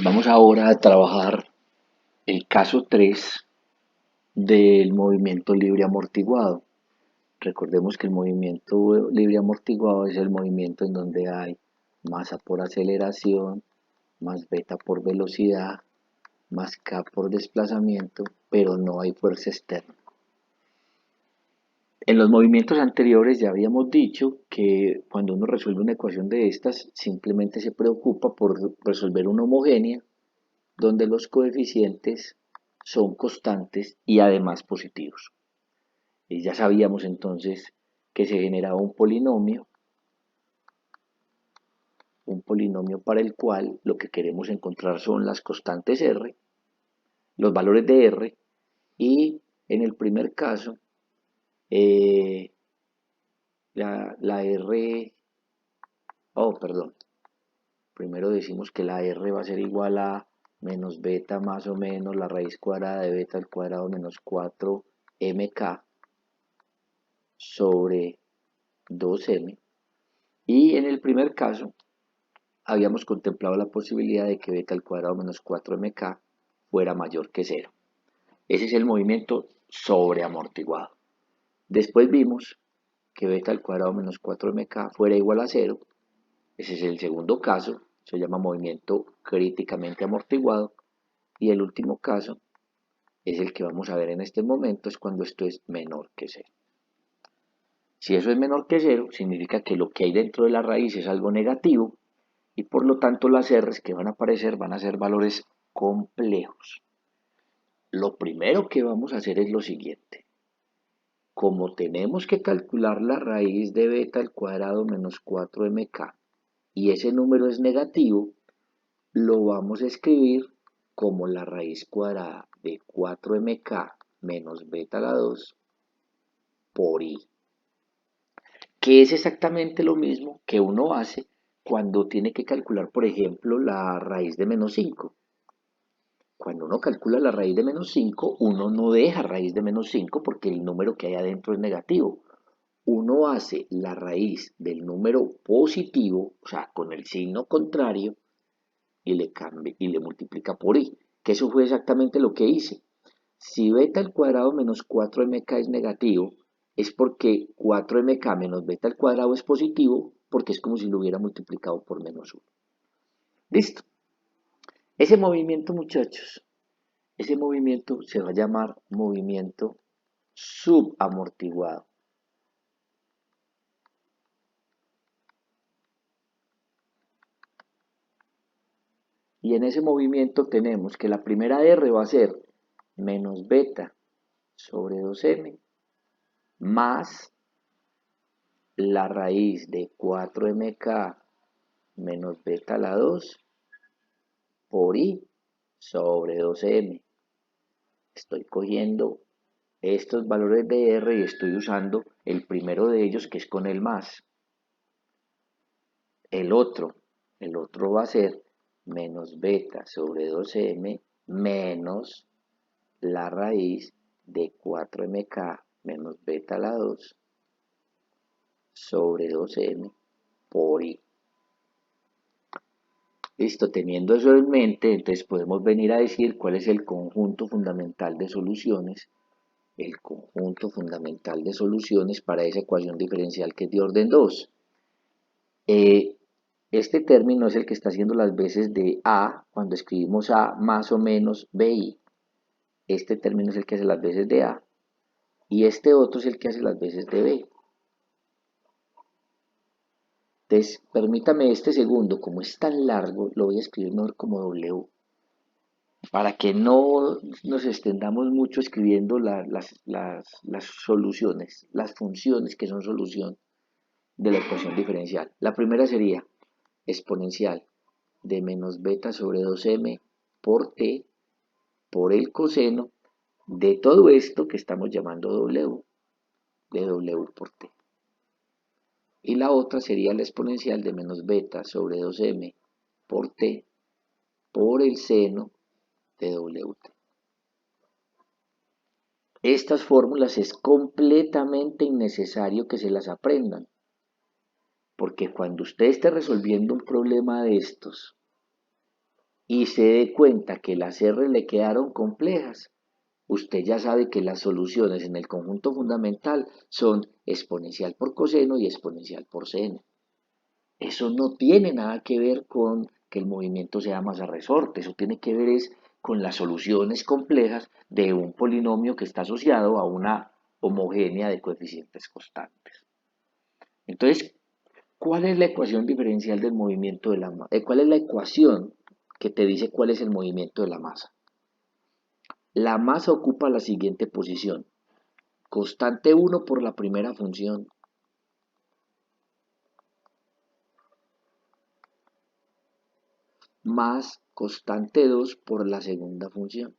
Vamos ahora a trabajar el caso 3 del movimiento libre amortiguado. Recordemos que el movimiento libre amortiguado es el movimiento en donde hay masa por aceleración, más beta por velocidad, más k por desplazamiento, pero no hay fuerza externa. En los movimientos anteriores ya habíamos dicho que cuando uno resuelve una ecuación de estas, simplemente se preocupa por resolver una homogénea donde los coeficientes son constantes y además positivos. Y ya sabíamos entonces que se generaba un polinomio para el cual lo que queremos encontrar son las constantes R, los valores de R, y en el primer caso, eh, la R, perdón, primero decimos que la R va a ser igual a menos beta más o menos la raíz cuadrada de beta al cuadrado menos 4mk sobre 2m. Y en el primer caso habíamos contemplado la posibilidad de que beta al cuadrado menos 4mk fuera mayor que 0. Ese es el movimiento sobreamortiguado. Después vimos que beta al cuadrado menos 4mk fuera igual a 0. Ese es el segundo caso, se llama movimiento críticamente amortiguado. Y el último caso es el que vamos a ver en este momento, es cuando esto es menor que 0. Si eso es menor que 0, significa que lo que hay dentro de la raíz es algo negativo y por lo tanto las R's que van a aparecer van a ser valores complejos. Lo primero que vamos a hacer es lo siguiente. Como tenemos que calcular la raíz de beta al cuadrado menos 4mk y ese número es negativo, lo vamos a escribir como la raíz cuadrada de 4mk menos beta a la 2 por i, que es exactamente lo mismo que uno hace cuando tiene que calcular, por ejemplo, la raíz de menos 5. Cuando uno calcula la raíz de menos 5, uno no deja raíz de menos 5 porque el número que hay adentro es negativo. Uno hace la raíz del número positivo, o sea, con el signo contrario, y le cambia y le multiplica por i, que eso fue exactamente lo que hice. Si beta al cuadrado menos 4mk es negativo, es porque 4mk menos beta al cuadrado es positivo, porque es como si lo hubiera multiplicado por menos 1. Listo. Ese movimiento, muchachos, ese movimiento se va a llamar movimiento subamortiguado. Y en ese movimiento tenemos que la primera R va a ser menos beta sobre 2m más la raíz de 4mk menos beta a la 2 por i sobre 2m. Estoy cogiendo estos valores de R y estoy usando el primero de ellos que es con el más. El otro va a ser menos beta sobre 2m menos la raíz de 4mk menos beta a la 2 sobre 2m por i. Listo, teniendo eso en mente, entonces podemos venir a decir cuál es el conjunto fundamental de soluciones. El conjunto fundamental de soluciones para esa ecuación diferencial que es de orden 2. Este término es el que está haciendo las veces de A cuando escribimos A más o menos BI. Este término es el que hace las veces de A y este otro es el que hace las veces de B. Entonces, permítame este segundo, como es tan largo, lo voy a escribir mejor como W, para que no nos extendamos mucho escribiendo las soluciones, las funciones que son solución de la ecuación diferencial. La primera sería exponencial de menos beta sobre 2m por t por el coseno de todo esto que estamos llamando W, de W por t. Y la otra sería la exponencial de menos beta sobre 2m por t por el seno de Wt. Estas fórmulas es completamente innecesario que se las aprendan, porque cuando usted esté resolviendo un problema de estos y se dé cuenta que las R le quedaron complejas, usted ya sabe que las soluciones en el conjunto fundamental son exponencial por coseno y exponencial por seno. Eso no tiene nada que ver con que el movimiento sea masa-resorte, eso tiene que ver es con las soluciones complejas de un polinomio que está asociado a una homogénea de coeficientes constantes. Entonces, ¿cuál es la ecuación diferencial del movimiento de la masa? ¿Cuál es la ecuación que te dice cuál es el movimiento de la masa? La masa ocupa la siguiente posición. Constante 1 por la primera función, más constante 2 por la segunda función.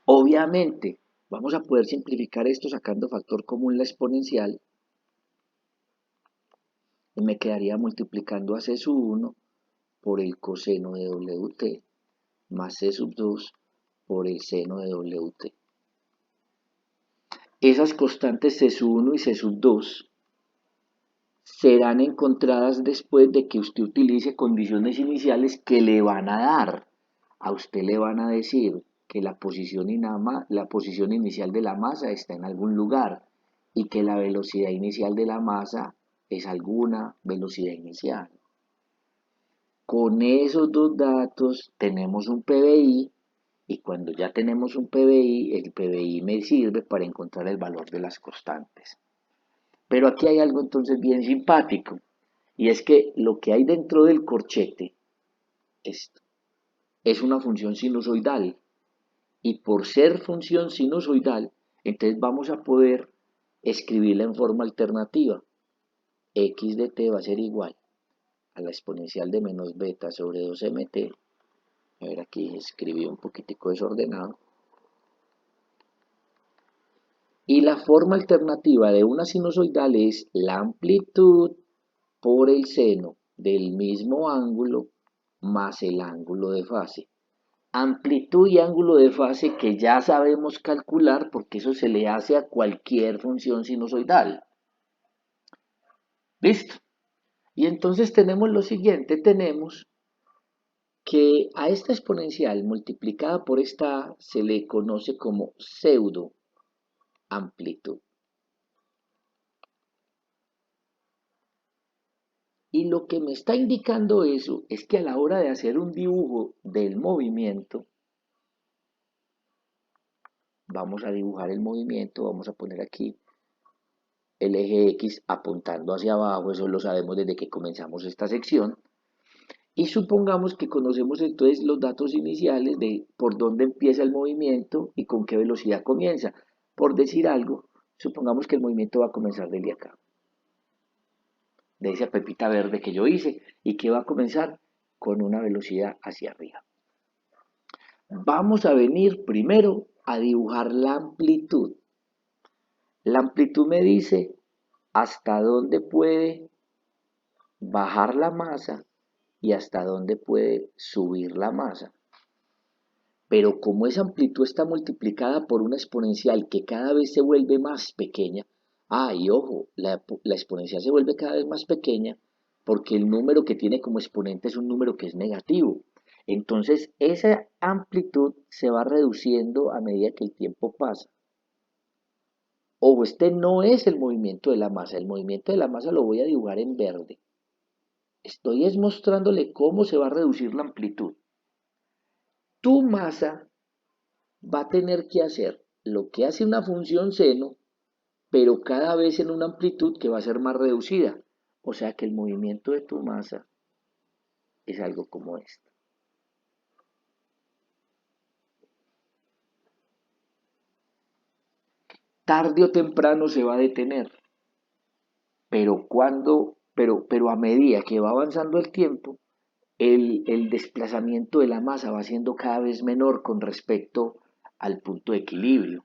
Obviamente, vamos a poder simplificar esto sacando factor común la exponencial y me quedaría multiplicando a C sub 1 por el coseno de WT más C sub 2 por el seno de WT. Esas constantes C sub 1 y C sub 2 serán encontradas después de que usted utilice condiciones iniciales que le van a dar. A usted le van a decir que la posición inicial de la masa está en algún lugar y que la velocidad inicial de la masa es alguna velocidad inicial. Con esos dos datos tenemos un PBI y cuando ya tenemos un PBI, el PBI me sirve para encontrar el valor de las constantes. Pero aquí hay algo entonces bien simpático y es que lo que hay dentro del corchete es una función sinusoidal y por ser función sinusoidal, entonces vamos a poder escribirla en forma alternativa. X de t va a ser igual a la exponencial de menos beta sobre 2mt. A ver, aquí escribí un poquitico desordenado. Y la forma alternativa de una sinusoidal es la amplitud por el seno del mismo ángulo más el ángulo de fase. Amplitud y ángulo de fase que ya sabemos calcular porque eso se le hace a cualquier función sinusoidal. ¿Listo? Y entonces tenemos lo siguiente, tenemos que a esta exponencial multiplicada por esta A se le conoce como pseudo amplitud. Y lo que me está indicando eso es que a la hora de hacer un dibujo del movimiento, vamos a dibujar el movimiento, vamos a poner aquí el eje X apuntando hacia abajo, eso lo sabemos desde que comenzamos esta sección. Y supongamos que conocemos entonces los datos iniciales de por dónde empieza el movimiento y con qué velocidad comienza. Por decir algo, supongamos que el movimiento va a comenzar desde acá, de esa pepita verde que yo hice, y que va a comenzar con una velocidad hacia arriba. Vamos a venir primero a dibujar la amplitud. La amplitud me dice hasta dónde puede bajar la masa y hasta dónde puede subir la masa. Pero como esa amplitud está multiplicada por una exponencial que cada vez se vuelve más pequeña, y ojo, la exponencial se vuelve cada vez más pequeña porque el número que tiene como exponente es un número que es negativo. Entonces esa amplitud se va reduciendo a medida que el tiempo pasa. Ojo, este no es el movimiento de la masa, el movimiento de la masa lo voy a dibujar en verde. Estoy es mostrándole cómo se va a reducir la amplitud. Tu masa va a tener que hacer lo que hace una función seno, pero cada vez en una amplitud que va a ser más reducida. O sea que el movimiento de tu masa es algo como esto. Tarde o temprano se va a detener, pero a medida que va avanzando el tiempo, el desplazamiento de la masa va siendo cada vez menor con respecto al punto de equilibrio.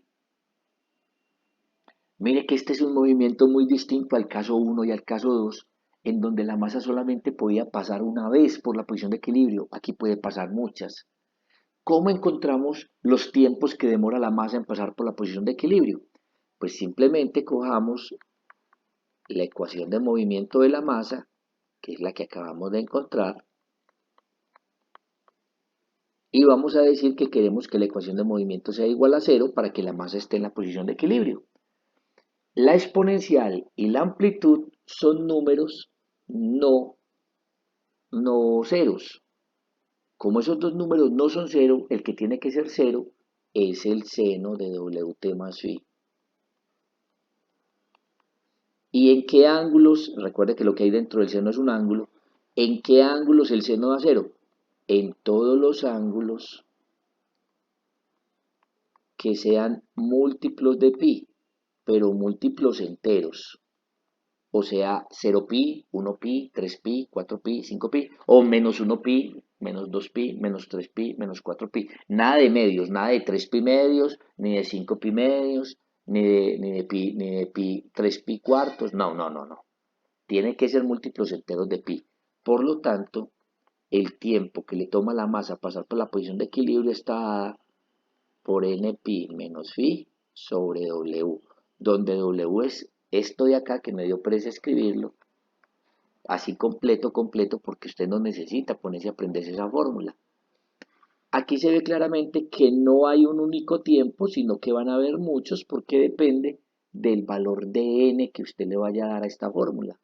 Mire que este es un movimiento muy distinto al caso 1 y al caso 2, en donde la masa solamente podía pasar una vez por la posición de equilibrio. Aquí puede pasar muchas. ¿Cómo encontramos los tiempos que demora la masa en pasar por la posición de equilibrio? Pues simplemente cojamos la ecuación de movimiento de la masa, que es la que acabamos de encontrar, y vamos a decir que queremos que la ecuación de movimiento sea igual a cero para que la masa esté en la posición de equilibrio. La exponencial y la amplitud son números no ceros. Como esos dos números no son cero, el que tiene que ser cero es el seno de Wt más phi. ¿Y en qué ángulos? Recuerde que lo que hay dentro del seno es un ángulo. ¿En qué ángulos el seno da cero? En todos los ángulos que sean múltiplos de pi, pero múltiplos enteros. O sea, 0pi, 1pi, 3pi, 4pi, 5pi, o menos 1pi, menos 2pi, menos 3pi, menos 4pi. Nada de medios, nada de 3pi medios, ni de 5pi medios, ni de pi 3pi cuartos. No, no, no, no. Tiene que ser múltiplos enteros de pi. Por lo tanto, el tiempo que le toma a la masa pasar por la posición de equilibrio está dada por npi menos phi sobre w, donde w es esto de acá que me dio pereza escribirlo, así completo, completo, porque usted no necesita ponerse a aprenderse esa fórmula. Aquí se ve claramente que no hay un único tiempo, sino que van a haber muchos porque depende del valor de n que usted le vaya a dar a esta fórmula.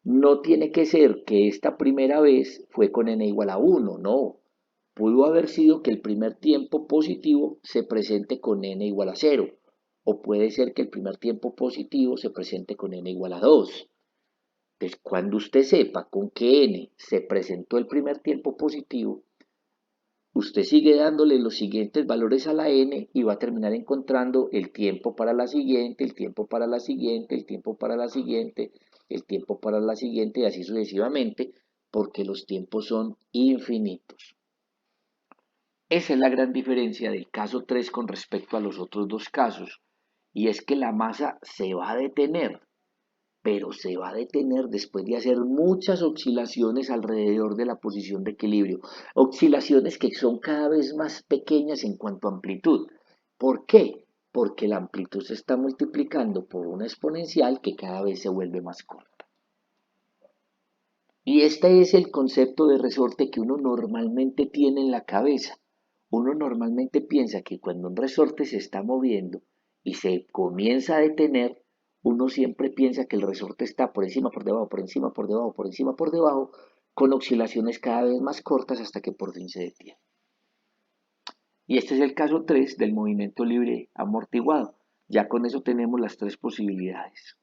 No tiene que ser que esta primera vez fue con n igual a 1, no. Pudo haber sido que el primer tiempo positivo se presente con n igual a 0, o puede ser que el primer tiempo positivo se presente con n igual a 2. Entonces, cuando usted sepa con qué n se presentó el primer tiempo positivo, usted sigue dándole los siguientes valores a la n y va a terminar encontrando el tiempo para la siguiente, el tiempo para la siguiente, el tiempo para la siguiente, el tiempo para la siguiente y así sucesivamente, porque los tiempos son infinitos. Esa es la gran diferencia del caso 3 con respecto a los otros dos casos, y es que la masa se va a detener, pero se va a detener después de hacer muchas oscilaciones alrededor de la posición de equilibrio, oscilaciones que son cada vez más pequeñas en cuanto a amplitud. ¿Por qué? Porque la amplitud se está multiplicando por una exponencial que cada vez se vuelve más corta. Y este es el concepto de resorte que uno normalmente tiene en la cabeza. Uno normalmente piensa que cuando un resorte se está moviendo y se comienza a detener, uno siempre piensa que el resorte está por encima, por debajo, por encima, por debajo, por encima, por debajo, con oscilaciones cada vez más cortas hasta que por fin se detiene. Y este es el caso 3 del movimiento libre amortiguado. Ya con eso tenemos las tres posibilidades.